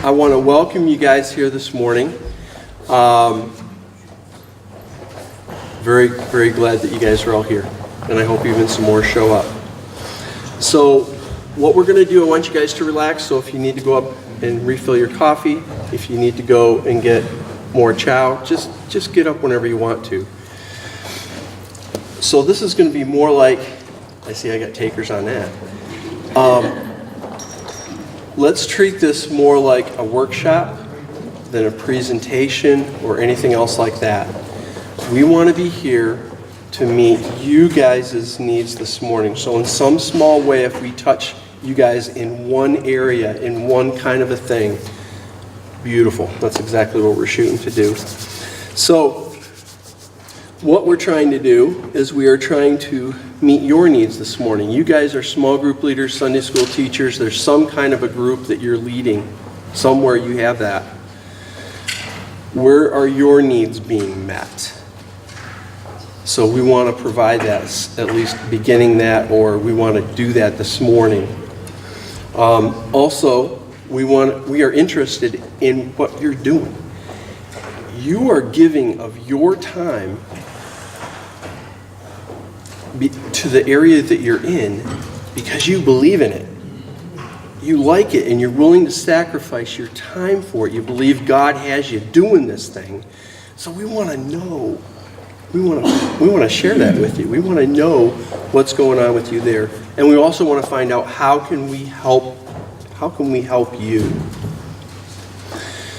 I want to welcome you guys here this morning. Very, very glad that you guys are all here, and I hope even some more show up. So what we're going to do, I want you guys to relax, so if you need to go up and refill your coffee, if you need to go and get more chow, just get up whenever you want to. So this is going to be more like, I see I got takers on that. Let's treat this more like a workshop than a presentation or anything else like that. We want to be here to meet you guys' needs this morning. So in some small way, if we touch you guys in one area, in one kind of a thing, beautiful. That's exactly what we're shooting to do. So what we're trying to do is we are trying to meet your needs this morning. You guys are small group leaders, Sunday school teachers. There's some kind of a group that you're leading. Somewhere you have that. Where are your needs being met? So we want to provide that, at least beginning that, or we want to do that this morning. Also, we are interested in what you're doing. You are giving of your time to the area that you're in because you believe in it. You like it and you're willing to sacrifice your time for it. You believe God has you doing this thing. So we want to know. We want to share that with you. We want to know what's going on with you there. And we also want to find out how can we help you.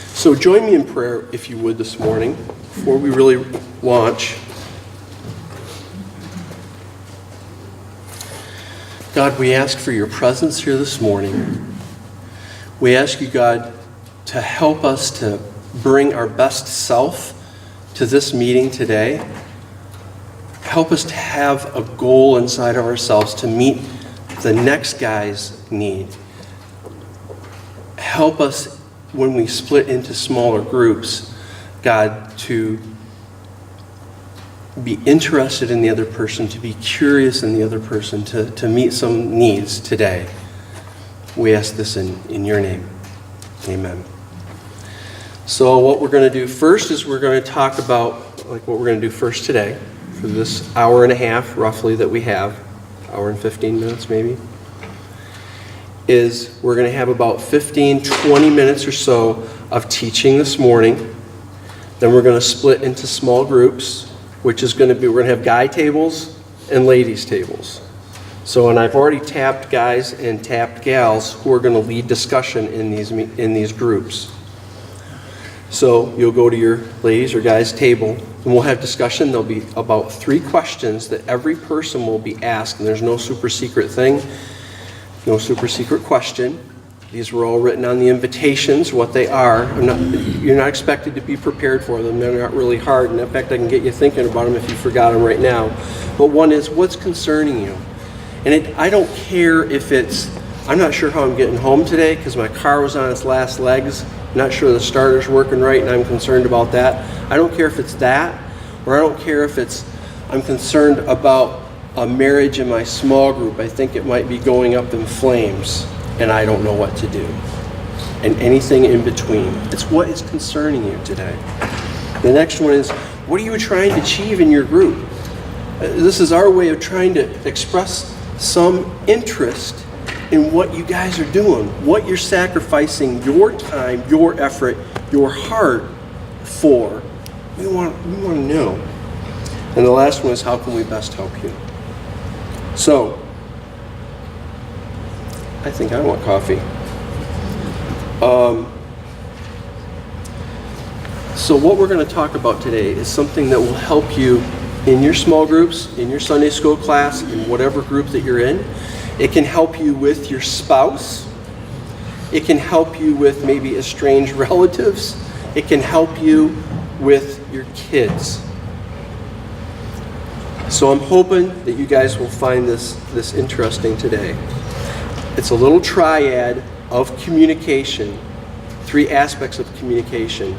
So join me in prayer if you would this morning before we really launch. God, we ask for your presence here this morning. We ask you, God, to help us to bring our best self to this meeting today. Help us to have a goal inside of ourselves to meet the next guy's need. Help us when we split into smaller groups, God, to be interested in the other person, to be curious in the other person, to meet some needs today. We ask this in your name. Amen. So what we're going to do first is we're going to talk about what we're going to do first today for this hour and a half roughly that we have, hour and 15 minutes maybe, is we're going to have about 15, 20 minutes or so of teaching this morning. Then we're going to split into small groups, which is going to be, we're going to have guy tables and ladies tables. So, and I've already tapped guys and tapped gals who are going to lead discussion in these groups. So you'll go to your ladies or guys table and we'll have discussion. There'll be about 3 questions that every person will be asked, and there's no super secret thing, no super secret question. These were all written on the invitations, what they are. You're not expected to be prepared for them. They're not really hard. And in fact, I can get you thinking about them if you forgot them right now. But one is, what's concerning you? And I don't care if it's, I'm not sure how I'm getting home today because my car was on its last legs. I'm not sure the starter's working right and I'm concerned about that. I don't care if it's that, or I don't care if it's, I'm concerned about a marriage in my small group. I think it might be going up in flames. And I don't know what to do. And anything in between. It's what is concerning you today. The next one is, what are you trying to achieve in your group? This is our way of trying to express some interest in what you guys are doing, what you're sacrificing your time, your effort, your heart for. We want to know. And the last one is, how can we best help you? So, I think I want coffee. So what we're going to talk about today is something that will help you in your small groups, in your Sunday school class, in whatever group that you're in. It can help you with your spouse. It can help you with maybe estranged relatives. It can help you with your kids. So I'm hoping that you guys will find this interesting today. It's a little triad of communication, 3 aspects of communication.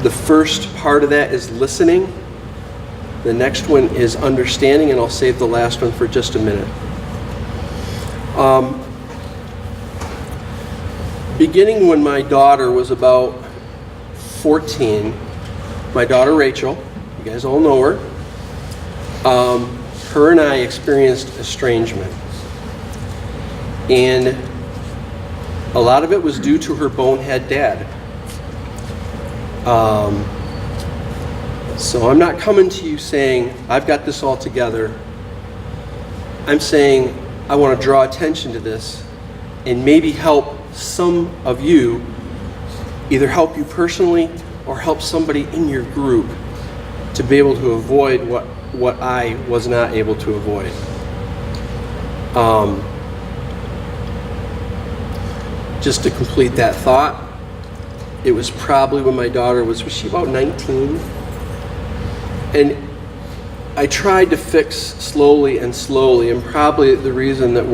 The first part of that is listening. The next one is understanding, and I'll save the last one for just a minute. beginning when my daughter was about 14, my daughter Rachel, you guys all know her, her and I experienced estrangement. And a lot of it was due to her bonehead dad. So I'm not coming to you saying, I've got this all together. I'm saying I want to draw attention to this and maybe help some of you, either help you personally or help somebody in your group to be able to avoid what I was not able to avoid. Just to complete that thought, it was probably when my daughter was she about 19? And I tried to fix slowly, and probably the reason that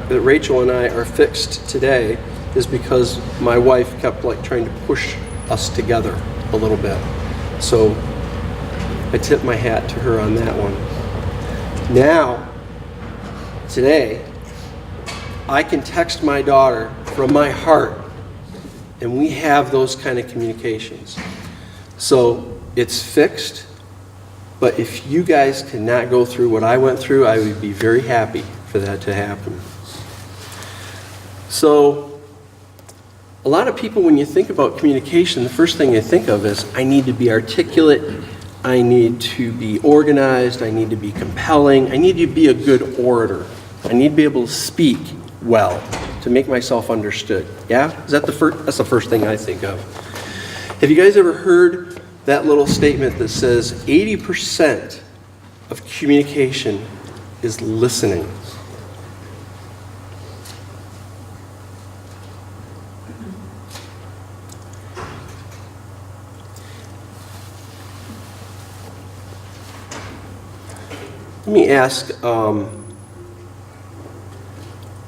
that Rachel and I are fixed today is because my wife kept trying to push us together a little bit. So I tip my hat to her on that one. Now, today, I can text my daughter from my heart, and we have those kind of communications. So it's fixed, but if you guys cannot go through what I went through, I would be very happy for that to happen. So a lot of people, when you think about communication, the first thing you think of is, I need to be articulate, I need to be organized, I need to be compelling, I need to be a good orator, I need to be able to speak well to make myself understood. Yeah? Is that that's the first thing I think of. Have you guys ever heard that little statement that says 80% of communication is listening? Let me ask,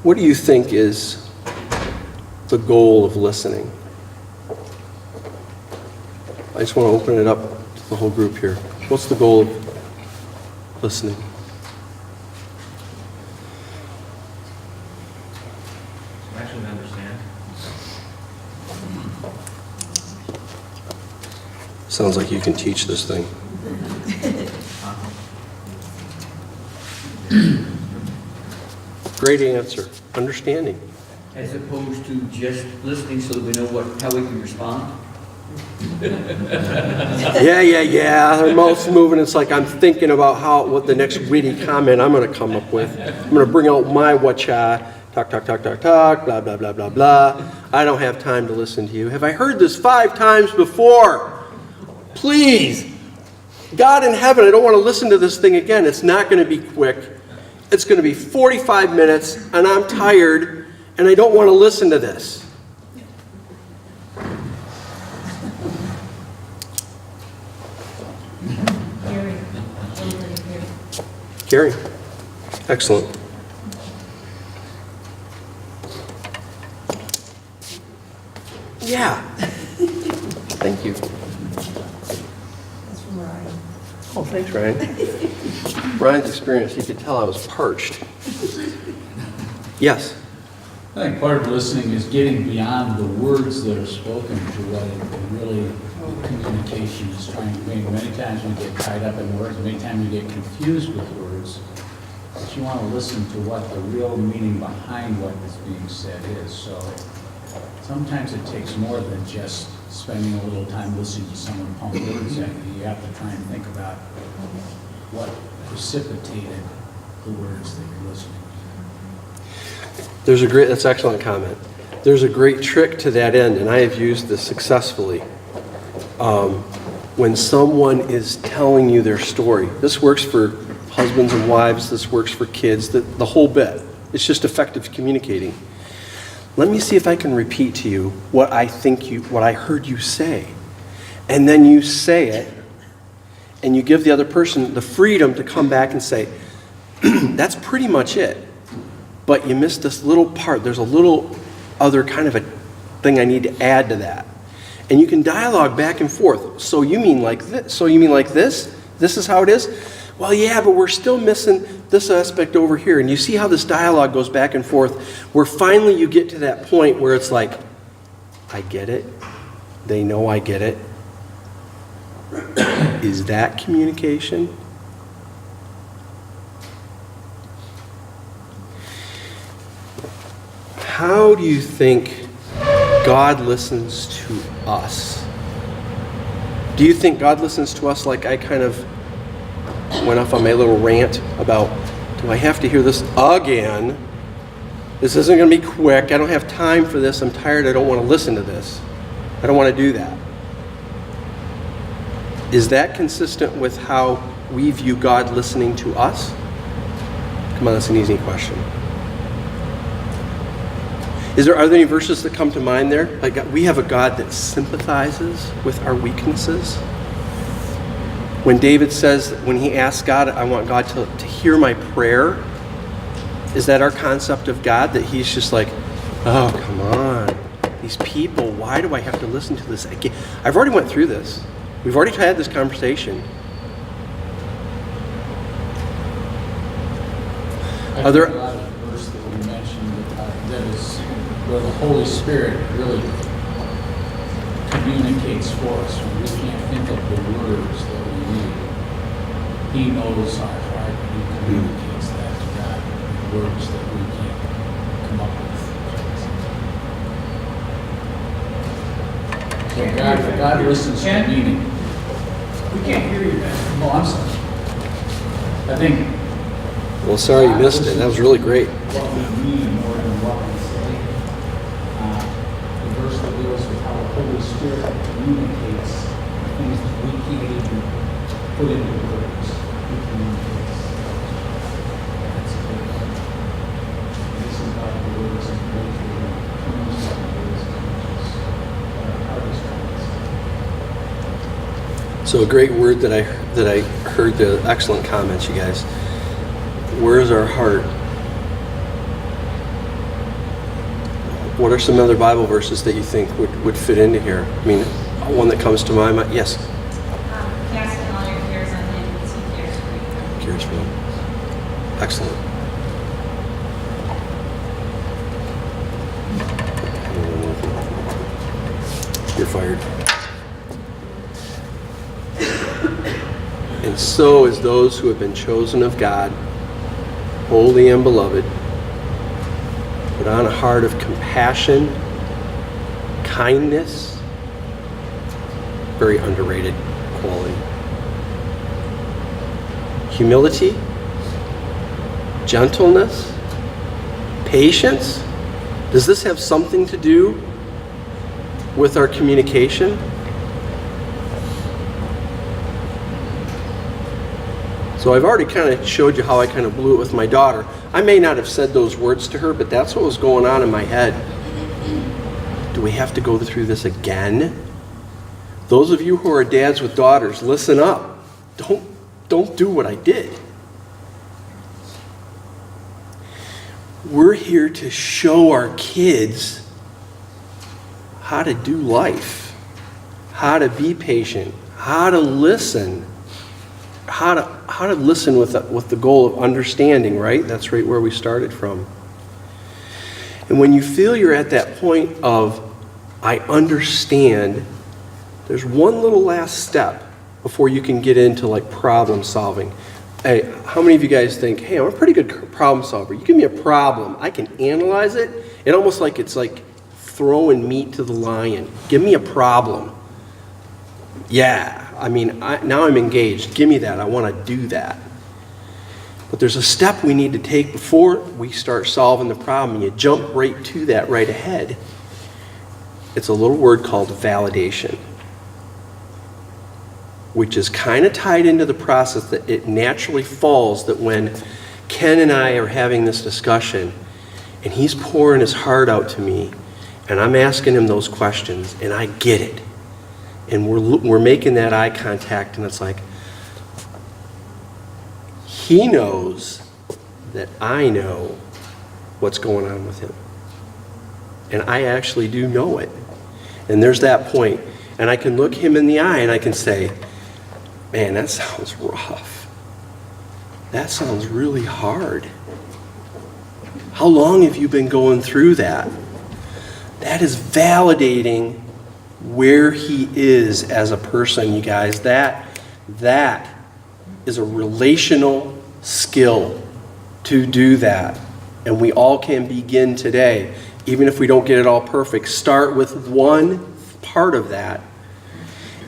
what do you think is the goal of listening? I just want to open it up to the whole group here. What's the goal of listening? Actually understand. Sounds like you can teach this thing. Great answer. Understanding. As opposed to just listening so that we know how we can respond? Yeah. Their mouth's moving. It's like I'm thinking about what the next witty comment I'm going to come up with. I'm going to bring out my whatcha, talk, blah, blah, blah, blah, blah. I don't have time to listen to you. Have I heard this 5 times before? Please. God in heaven, I don't want to listen to this thing again. It's not going to be quick. It's going to be 45 minutes, and I'm tired, and I don't want to listen to this. Gary. Excellent. Yeah. Thank you. That's from Ryan. Oh, thanks, Ryan. Ryan's experience, he could tell I was parched. Yes. I think part of listening is getting beyond the words that are spoken to what really communication is trying to mean. Many times we get tied up in words, many times we get confused with words, but you want to listen to what the real meaning behind what is being said is. So sometimes it takes more than just spending a little time listening to someone pump words at you. You have to try and think about what precipitated the words that you're listening to. That's an excellent comment. There's a great trick to that end, and I have used this successfully. When someone is telling you their story, this works for husbands and wives, this works for kids, the whole bit. It's just effective communicating. Let me see if I can repeat to you what I heard you say. And then you say it, and you give the other person the freedom to come back and say, that's pretty much it. But you missed this little part. There's a little other kind of a thing I need to add to that. And you can dialogue back and forth. So you mean like this? So you mean like this? This is how it is? Well, yeah, but we're still missing this aspect over here. And you see how this dialogue goes back and forth, where finally you get to that point where it's like, I get it. They know I get it. Is that communication? How do you think God listens to us? Do you think God listens to us like I kind of went off on my little rant about, do I have to hear this again? This isn't going to be quick. I don't have time for this. I'm tired. I don't want to listen to this. I don't want to do that. Is that consistent with how we view God listening to us? Come on, that's an easy question. Are there any verses that come to mind there? Like, we have a God that sympathizes with our weaknesses. When David says, when he asks God, I want God to hear my prayer, is that our concept of God, that he's just like, oh, come on, these people, why do I have to listen to this again? I've already went through this. We've already had this conversation. I Are there- think a lot of the verse that we mentioned, that is where the Holy Spirit really communicates for us when we can't think of the words that we need. He knows our heart and he communicates that to God in words that we can't come up with. So God listens to meaning. We can't hear you, Ben. Oh, I'm sorry. I think Well, sorry you missed it. That was really great. what we mean more than what we say. The verse that deals with how the Holy Spirit communicates things that we can't even put into words. He communicates. That's a good one. This is about the words of breakthrough and comes from the words of conscience. Our heart is conscious. So a great word that I heard, the excellent comments, you guys. Where is our heart? What are some other Bible verses that you think would fit into here? I mean, one that comes to my mind. Yes. Casting all your cares on him because he cares for you. Cares for you. Excellent. You're fired. And so is those who have been chosen of God, holy and beloved, put on a heart of compassion, kindness, very underrated quality, humility, gentleness, patience. Does this have something to do with our communication? So I've already kind of showed you how I kind of blew it with my daughter. I may not have said those words to her, but that's what was going on in my head. Do we have to go through this again? Those of you who are dads with daughters, listen up. Don't do what I did. We're here to show our kids how to do life, how to be patient, how to listen, how to listen with the goal of understanding, right? That's right where we started from. And when you feel you're at that point of, I understand, there's one little last step before you can get into like problem solving. Hey, how many of you guys think, hey, I'm a pretty good problem solver. You give me a problem, I can analyze it. It's almost like it's like throwing meat to the lion. Give me a problem. Yeah, I mean, now I'm engaged. Give me that. I want to do that. But there's a step we need to take before we start solving the problem. You jump right to that right ahead. It's a little word called validation, which is kind of tied into the process that it naturally falls that when Ken and I are having this discussion and he's pouring his heart out to me and I'm asking him those questions and I get it. And we're making that eye contact, and it's like, he knows that I know what's going on with him. And I actually do know it. And there's that point. And I can look him in the eye and I can say, man, that sounds rough. That sounds really hard. How long have you been going through that? That is validating where he is as a person, you guys. That is a relational skill to do that. And we all can begin today, even if we don't get it all perfect. Start with one part of that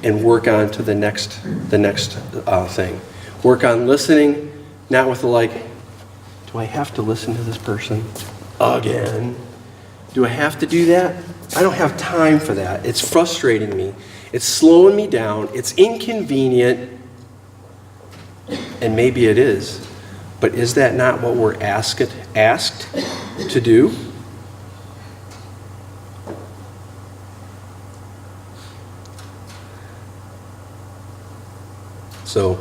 and work on to the next thing. Work on listening, not with do I have to listen to this person again? Do I have to do that? I don't have time for that. It's frustrating me. It's slowing me down. It's inconvenient. And maybe it is. But is that not what we're asked to do? So,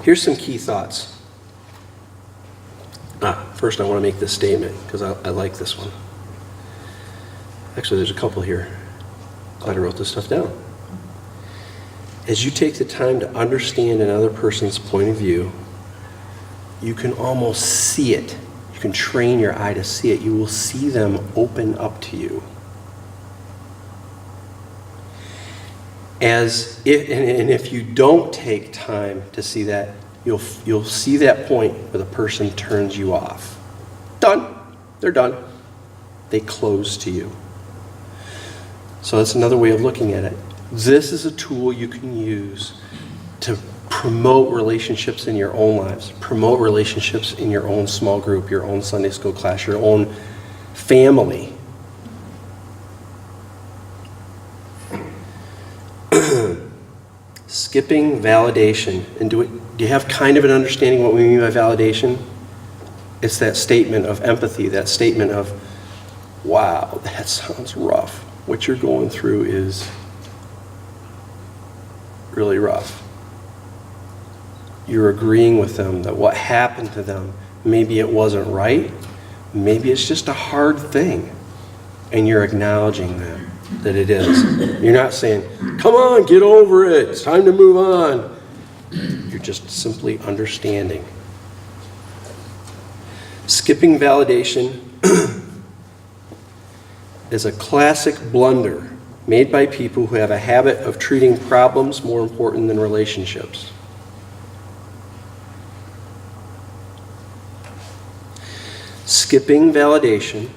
here's some key thoughts. First I want to make this statement because I like this one. Actually, there's a couple here. Glad I wrote this stuff down. As you take the time to understand another person's point of view, you can almost see it. You can train your eye to see it. You will see them open up to you. And if you don't take time to see that, you'll see that point where the person turns you off. Done. They're done. They close to you. So that's another way of looking at it. This is a tool you can use to promote relationships in your own lives, promote relationships in your own small group, your own Sunday school class, your own family. Skipping validation. And do you have kind of an understanding what we mean by validation? It's that statement of empathy, that statement of, wow, that sounds rough. What you're going through is really rough. You're agreeing with them that what happened to them, maybe it wasn't right, maybe it's just a hard thing, and you're acknowledging that it is. You're not saying, come on, get over it, it's time to move on. You're just simply understanding. Skipping validation is a classic blunder made by people who have a habit of treating problems more important than relationships. Skipping validation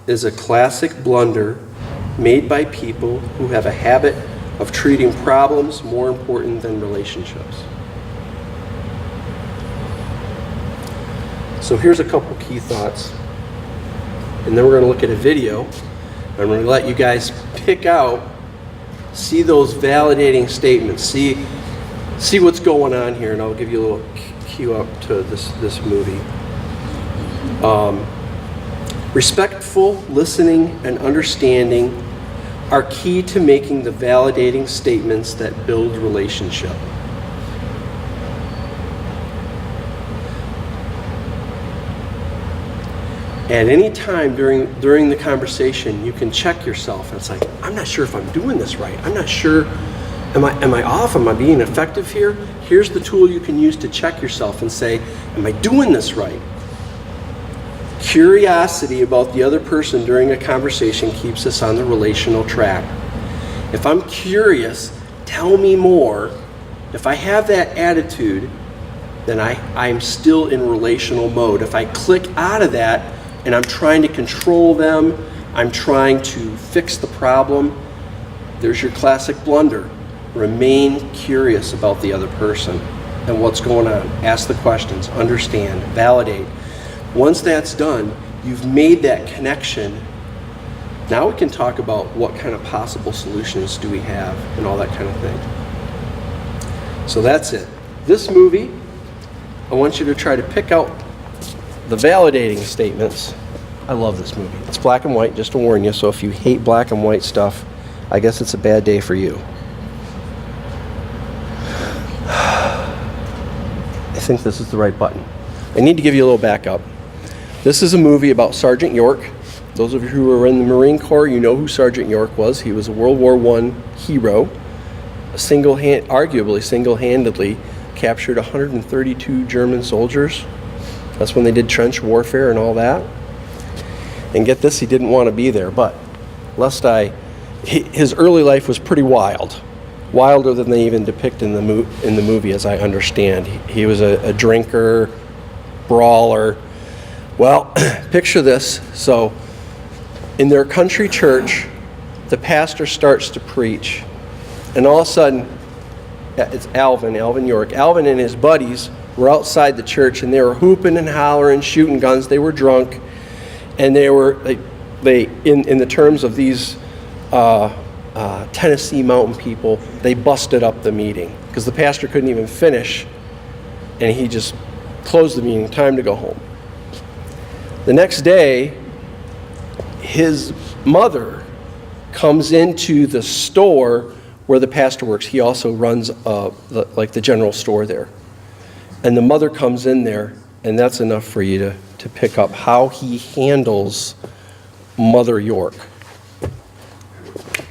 is a classic blunder made by people who have a habit of treating problems more important than relationships. So here's a couple key thoughts. And then we're going to look at a video. I'm going to let you guys pick out, see those validating statements, see what's going on here, and I'll give you a little cue up to this movie. Respectful listening and understanding are key to making the validating statements that build relationship. At any time during the conversation, you can check yourself. It's like, I'm not sure if I'm doing this right. I'm not sure, am I off? Am I being effective here? Here's the tool you can use to check yourself and say, am I doing this right? Curiosity about the other person during a conversation keeps us on the relational track. If I'm curious, tell me more. If I have that attitude, then I'm still in relational mode. If I click out of that and I'm trying to control them, I'm trying to fix the problem, there's your classic blunder. Remain curious about the other person and what's going on. Ask the questions, understand, validate. Once that's done, you've made that connection. Now we can talk about what kind of possible solutions do we have and all that kind of thing. So that's it. This movie, I want you to try to pick out the validating statements. I love this movie. It's black and white, just to warn you, so if you hate black and white stuff, I guess it's a bad day for you. I think this is the right button. I need to give you a little backup. This is a movie about Sergeant York. Those of you who were in the Marine Corps, you know who Sergeant York was. He was a World War I hero. Arguably single-handedly captured 132 German soldiers. That's when they did trench warfare and all that. And get this, he didn't want to be there, but his early life was pretty wild. Wilder than they even depict in the movie, as I understand. He was a drinker, brawler. Well, picture this. So, in their country church, the pastor starts to preach, and all of a sudden, it's Alvin York. Alvin and his buddies were outside the church, and they were hooping and hollering, shooting guns. They were drunk, and they in the terms of these Tennessee mountain people, they busted up the meeting because the pastor couldn't even finish, and he just closed the meeting. Time to go home. The next day, his mother comes into the store where the pastor works. He also runs the general store there. And the mother comes in there, and that's enough for you to pick up how he handles Mother York.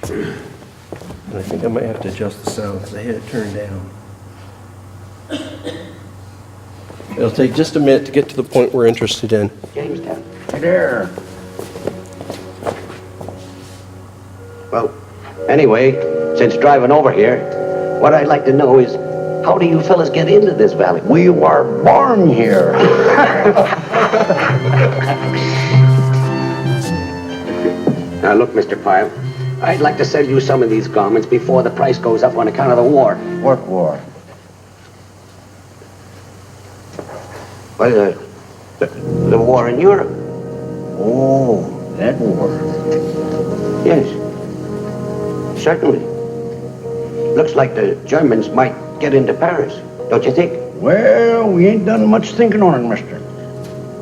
And I think I might have to adjust the sound because I had it turned down. It'll take just a minute to get to the point we're interested in. Jamestown. Hey there. Well, anyway, since driving over here, what I'd like to know is, how do you fellas get into this valley? We were born here. Now look, Mr. Pyle, I'd like to sell you some of these garments before the price goes up on account of the war. What war? Well, the war in Europe. Oh, that war. Yes, certainly. Looks like the Germans might get into Paris, don't you think? Well, we ain't done much thinking on it, mister.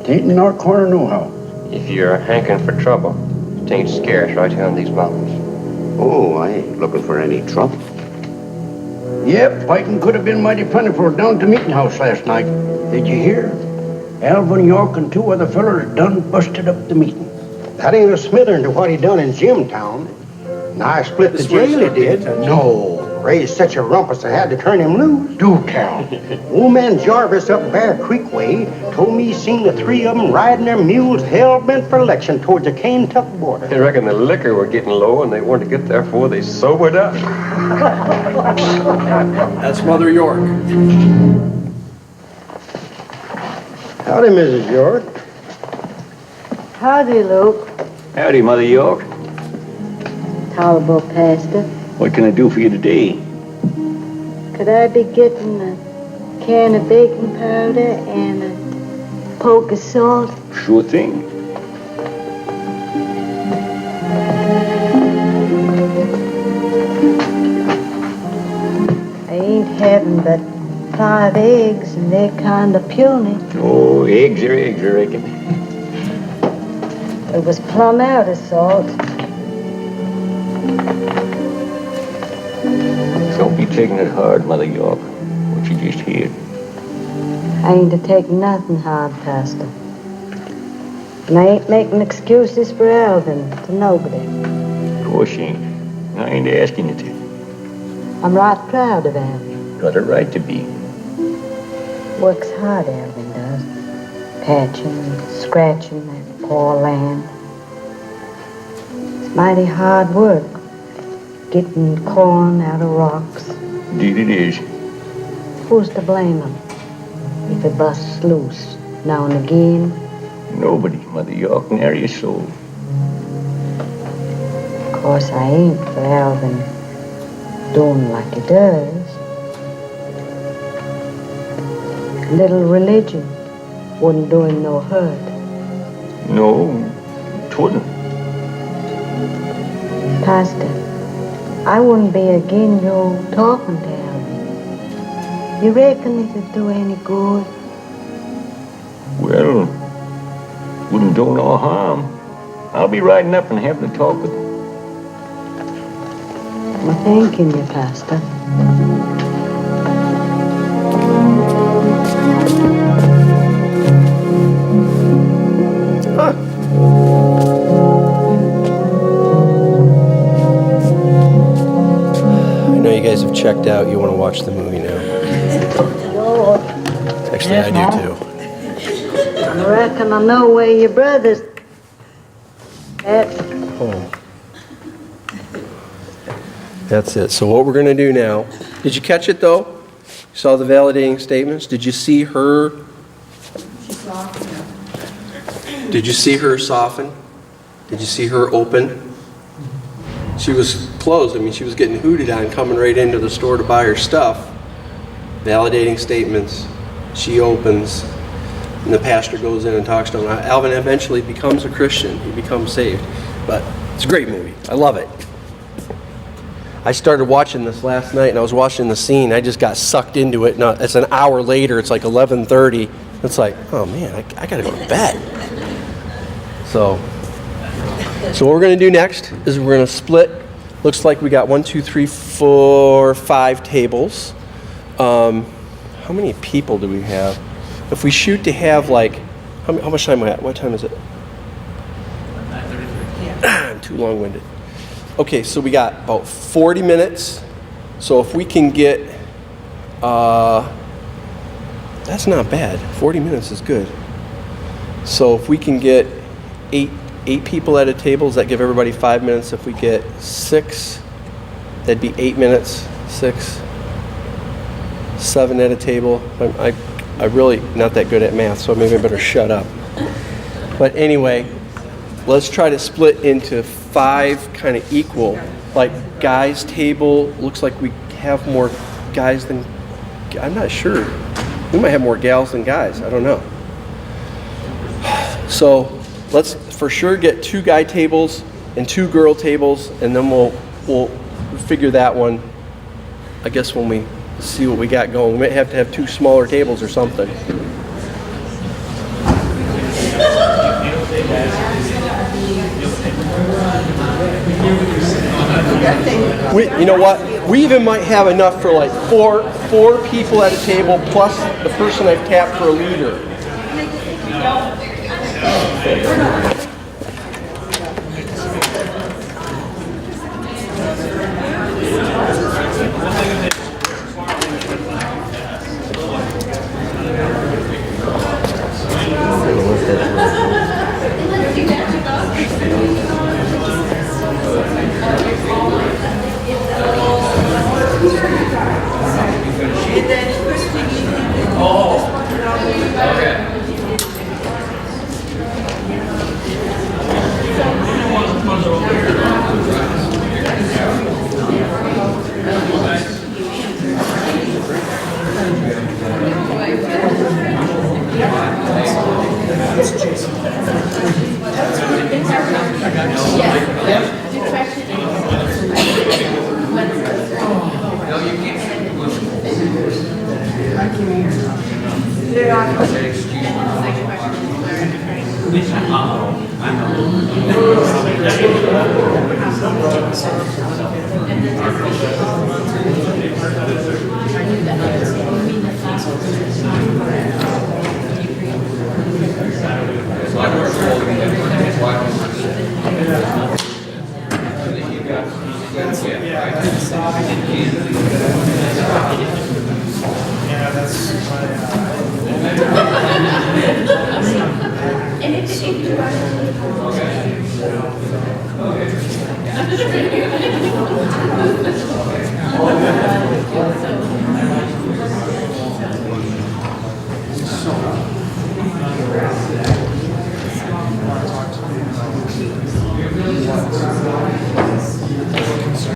It ain't in our corner nohow. If you're hankering for trouble, it ain't scarce right here in these mountains. Oh, I ain't looking for any trouble. Yep, fighting could have been mighty plentiful down at the meeting house last night. Did you hear? Alvin York and two other fellers done busted up the meeting. That ain't a smitherin' to what he done in Jimtown. And I split the jail he did. No, raised such a rumpus I had to turn him loose. Do tell. Old man Jarvis up Bear Creek way told me he seen the three of them riding their mules hell-bent for election towards the Kentucky border. I reckon the liquor were getting low and they wanted to get there before they sobered up. That's Mother York. Howdy, Mrs. York. Howdy, Luke. Howdy, Mother York. Tolerable, Pastor. What can I do for you today? Could I be getting a can of baking powder and a poke of salt? Sure thing. I ain't having but 5 eggs, and they're kind of puny. Oh, eggs are eggs, I reckon. It was plumb out of salt. Don't be taking it hard, Mother York. What you just heard. I ain't to take nothing hard, Pastor. And I ain't making excuses for Alvin to nobody. Of course you ain't. I ain't asking you to. I'm right proud of Alvin. Got a right to be. Works hard, Alvin does. Patching and scratching that poor land. It's mighty hard work, getting corn out of rocks. Indeed it is. Who's to blame him if it busts loose now and again? Nobody, Mother York, nary a soul. Of course, I ain't for Alvin doing like he does. Little religion wouldn't do him no hurt. No, 'twouldn't. Pastor, I wouldn't be again you talking to Alvin. You reckon it'd do any good? Well, wouldn't do no harm. I'll be riding up and having a talk with him. I'm thanking you, Pastor. I know you guys have checked out. You want to watch the movie now. Actually, I do too. I reckon I know where your brother's at. Home. That's it. So what we're going to do now, did you catch it though? You saw the validating statements? Did you see her? Did you see her soften? Did you see her open? She was closed. I mean, she was getting hooted on coming right into the store to buy her stuff. Validating statements. She opens, and the pastor goes in and talks to him. Alvin eventually becomes a Christian. He becomes saved. But it's a great movie. I love it. I started watching this last night, and I was watching the scene. I just got sucked into it. Now, it's an hour later. It's like 11:30. It's like, oh man, I got to go to bed. So what we're going to do next is we're going to split. Looks like we got 1, 2, 3, 4, 5 tables. How many people do we have? If we shoot to have like, how much time we at? What time is it? 9:33. I'm too long-winded. Okay, so we got about 40 minutes. So if we can get, that's not bad. 40 minutes is good. So if we can get eight people at a table, does that give everybody 5 minutes? If we get 6, that'd be 8 minutes. 6, 7 at a table. I really not that good at math, so maybe I better shut up. But anyway, let's try to split into 5 kind of equal. Like guys' table, looks like we have more guys than, I'm not sure. We might have more gals than guys, I don't know. So let's for sure get 2 guy tables and 2 girl tables, and then we'll figure that one, I guess, when we see what we got going. We might have to have 2 smaller tables or something. You know what? We even might have enough for like four people at a table plus the person I've tapped for a leader. And it's